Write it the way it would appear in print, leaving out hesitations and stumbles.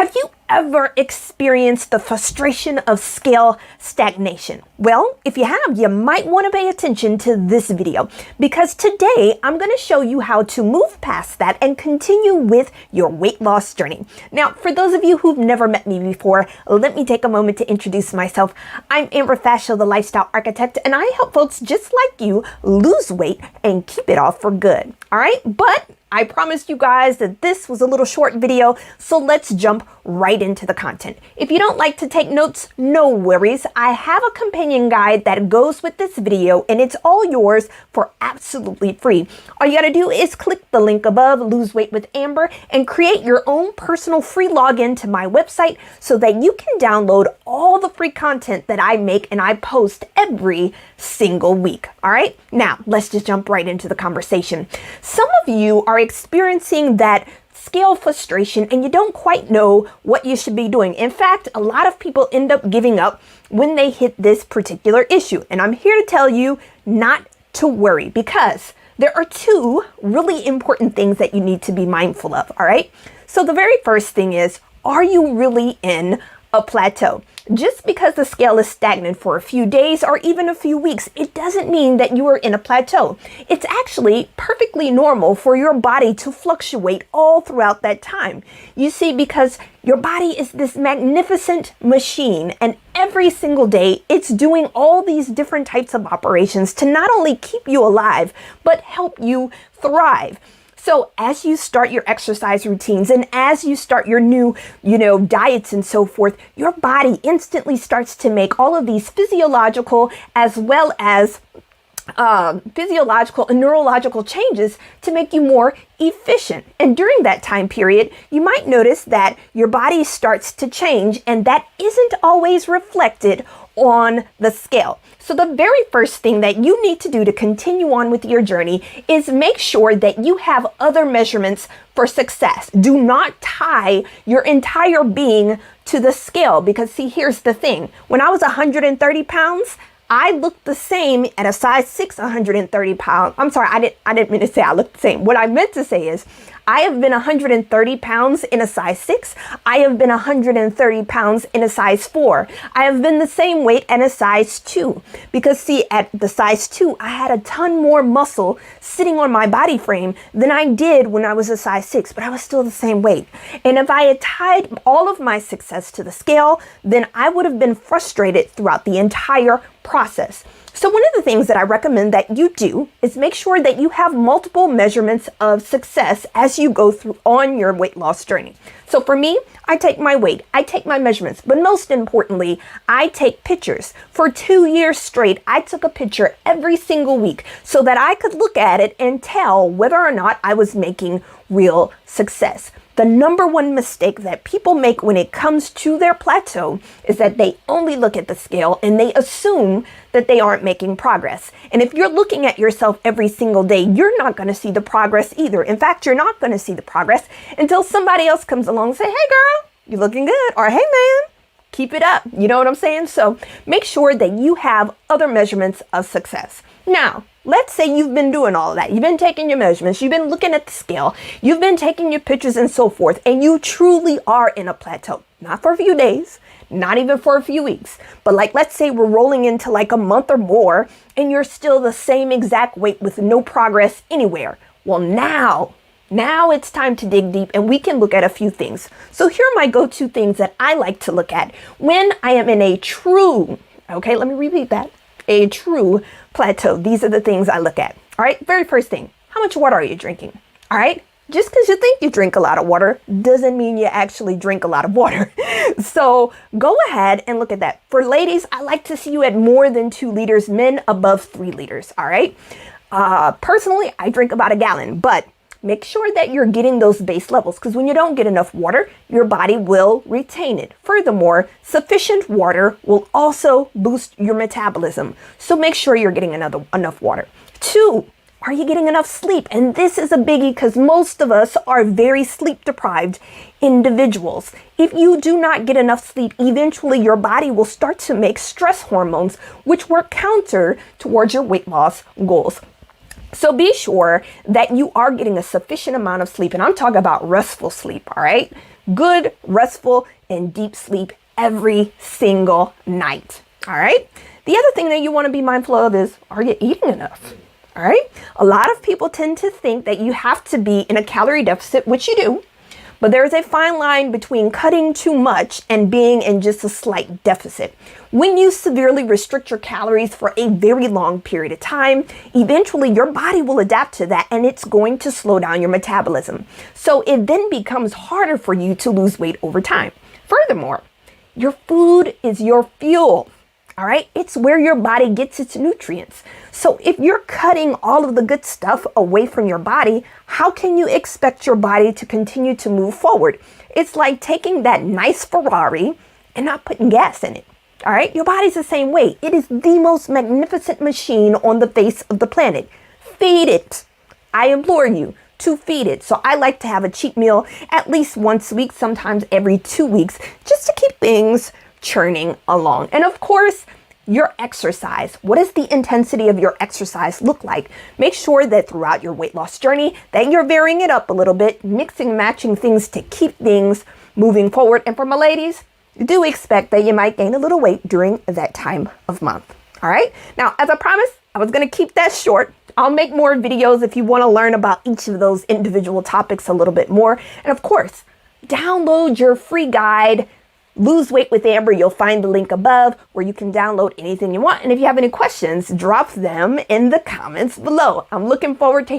Have you ever experienced the frustration of scale stagnation? Well, if you have, you might want to pay attention to this video because today I'm going to show you how to move past that and continue with your weight loss journey. Now, for those of you who've never met me before, let me take a moment to introduce myself. I'm Amber Fascio, the lifestyle architect, and I help folks just like you lose weight and keep it off for good. All right, but I promised you guys that this was a little short video, so let's jump right into the content. If you don't like to take notes, no worries. I have a companion guide that goes with this video and it's all yours for absolutely free. All you gotta do is click the link above, Lose Weight with Amber, and create your own personal free login to my website so that you can download all the free content that I make and I post every single week. All right, now let's just jump right into the conversation. Some of you are experiencing that scale frustration and you don't quite know what you should be doing. In fact, a lot of people end up giving up when they hit this particular issue. And I'm here to tell you not to worry because there are two really important things that you need to be mindful of. All right. So the very first thing is, are you really in a plateau? Just because the scale is stagnant for a few days or even a few weeks, it doesn't mean that you are in a plateau. It's actually perfectly normal for your body to fluctuate all throughout that time. You see, because your body is this magnificent machine and every single day it's doing all these different types of operations to not only keep you alive, but help you thrive. So as you start your exercise routines and as you start your new, diets and so forth, your body instantly starts to make all of these physiological as well as physiological and neurological changes to make you more efficient. And during that time period, you might notice that your body starts to change and that isn't always reflected on the scale. So the very first thing that you need to do to continue on with your journey is make sure that you have other measurements for success. Do not tie your entire being to the scale because see, here's the thing. When I was 130 pounds, I looked the same at a size 6, 130 pounds. I'm sorry, I didn't mean to say I looked the same. What I meant to say is I have been 130 pounds in a size 6. I have been 130 pounds in a size 4. I have been the same weight at a size 2. Because see, at the size 2, I had a ton more muscle sitting on my body frame than I did when I was a size 6, but I was still the same weight. And if I had tied all of my success to the scale, then I would have been frustrated throughout the entire process. So one of the things that I recommend that you do is make sure that you have multiple measurements of success as you go through on your weight loss journey. So for me, I take my weight, I take my measurements, but most importantly, I take pictures. For 2 years straight, I took a picture every single week so that I could look at it and tell whether or not I was making real success. The number one mistake that people make when it comes to their plateau is that they only look at the scale and they assume that they aren't making progress. And if you're looking at yourself every single day, you're not going to see the progress either. In fact, you're not going to see the progress until somebody else comes along and say, "Hey girl, you're looking good," or "Hey man, keep it up." You know what I'm saying? So make sure that you have other measurements of success. Now, let's say you've been doing all of that. You've been taking your measurements. You've been looking at the scale. You've been taking your pictures and so forth. And you truly are in a plateau. Not for a few days, not even for a few weeks. But like, let's say we're rolling into like a month or more and you're still the same exact weight with no progress anywhere. Well, now it's time to dig deep and we can look at a few things. So here are my go-to things that I like to look at when I am in a true, okay, let me repeat that. A true plateau. These are the things I look at. All right. Very first thing, how much water are you drinking? All right. Just because you think you drink a lot of water doesn't mean you actually drink a lot of water. So go ahead and look at that. For ladies, I like to see you at more than 2 liters, men above 3 liters. All right. Personally, I drink about a gallon, but make sure that you're getting those base levels because when you don't get enough water, your body will retain it. Furthermore, sufficient water will also boost your metabolism. So make sure you're getting enough water. 2, are you getting enough sleep? And this is a biggie because most of us are very sleep deprived individuals. If you do not get enough sleep, eventually your body will start to make stress hormones, which work counter towards your weight loss goals. So be sure that you are getting a sufficient amount of sleep. And I'm talking about restful sleep, all right? good, restful, and deep sleep every single night. All right. The other thing that you want to be mindful of is, are you eating enough? All right. A lot of people tend to think that you have to be in a calorie deficit, which you do. But there's a fine line between cutting too much and being in just a slight deficit. When you severely restrict your calories for a very long period of time, eventually your body will adapt to that and it's going to slow down your metabolism. So it then becomes harder for you to lose weight over time. Furthermore, your food is your fuel. All right, it's where your body gets its nutrients. So if you're cutting all of the good stuff away from your body, how can you expect your body to continue to move forward? It's like taking that nice Ferrari and not putting gas in it. All right, your body's the same way. It is the most magnificent machine on the face of the planet. Feed it. I implore you to feed it. So I like to have a cheat meal at least once a week, sometimes every 2 weeks, just to keep things churning along. And of course, your exercise. What does the intensity of your exercise look like? Make sure that throughout your weight loss journey that you're varying it up a little bit, mixing, matching things to keep things moving forward. And for my ladies, do expect that you might gain a little weight during that time of month. All right. Now, as I promised, I was going to keep that short. I'll make more videos if you want to learn about each of those individual topics a little bit more. And of course, download your free guide, Lose Weight with Amber. You'll find the link above where you can download anything you want. And if you have any questions, drop them in the comments below. I'm looking forward to hearing